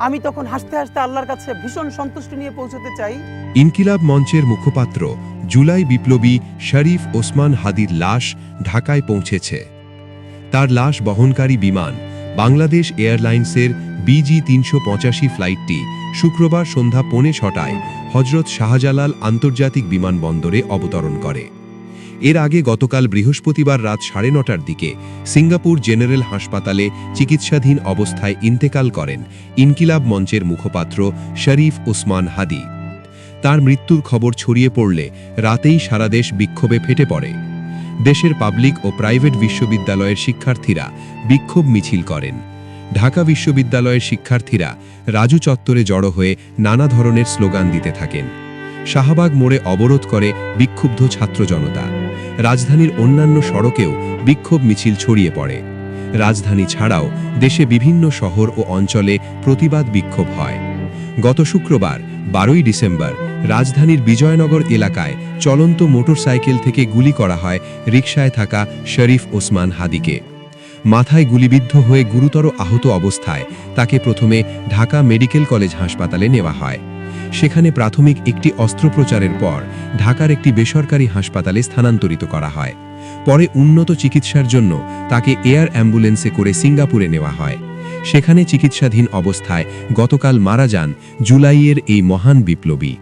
আমি তখন হাসতে হাসতে আল্লাহর কাছে ভীষণ সন্তুষ্টি নিয়ে পৌঁছতে চাই। ইনকিলাব মঞ্চের মুখপাত্র জুলাই বিপ্লবী শরীফ ওসমান হাদির লাশ ঢাকায় পৌঁছেছে। তার লাশ বহনকারী বিমান বাংলাদেশ এয়ারলাইন্সের BG-385 ফ্লাইটটি শুক্রবার সন্ধ্যা 5:45টায় হজরত শাহজালাল আন্তর্জাতিক বিমানবন্দরে অবতরণ করে। এর আগে গতকাল বৃহস্পতিবার রাত 9:30টার দিকে সিঙ্গাপুর জেনারেল হাসপাতালে চিকিৎসাধীন অবস্থায় ইন্তেকাল করেন ইনকিলাব মঞ্চের মুখপাত্র শরীফ ওসমান হাদি। তার মৃত্যুর খবর ছড়িয়ে পড়লে রাতেই সারা দেশ বিক্ষোভে ফেটে পড়ে। দেশের পাবলিক ও প্রাইভেট বিশ্ববিদ্যালয়ের শিক্ষার্থীরা বিক্ষোভ মিছিল করেন। ঢাকা বিশ্ববিদ্যালয়ের শিক্ষার্থীরা রাজু চত্বরে জড়ো হয়ে নানা ধরনের স্লোগান দিতে থাকেন। শাহবাগ মোড়ে অবরোধ করে বিক্ষুব্ধ ছাত্র জনতা। রাজধানীর অন্যান্য সড়কেও বিক্ষোভ মিছিল ছড়িয়ে পড়ে। রাজধানী ছাড়াও দেশে বিভিন্ন শহর ও অঞ্চলে প্রতিবাদ বিক্ষোভ হয়। গত শুক্রবার 12ই ডিসেম্বর রাজধানীর বিজয়নগর এলাকায় চলন্ত মোটরসাইকেল থেকে গুলি করা হয় রিকশায় থাকা শরীফ ওসমান হাদিকে। মাথায় গুলিবিদ্ধ হয়ে গুরুতর আহত অবস্থায় তাকে প্রথমে ঢাকা মেডিকেল কলেজ হাসপাতালে নেওয়া হয়। সেখানে প্রাথমিক একটি অস্ত্রোপচারের পর ঢাকার একটি বেসরকারি হাসপাতালে স্থানান্তরিত করা হয়। পরে উন্নত চিকিৎসার জন্য তাকে এয়ার অ্যাম্বুলেন্সে করে সিঙ্গাপুরে নেওয়া হয়। সেখানে চিকিৎসাধীন অবস্থায় গতকাল মারা যান জুলাইয়ের এই মহান বিপ্লবী।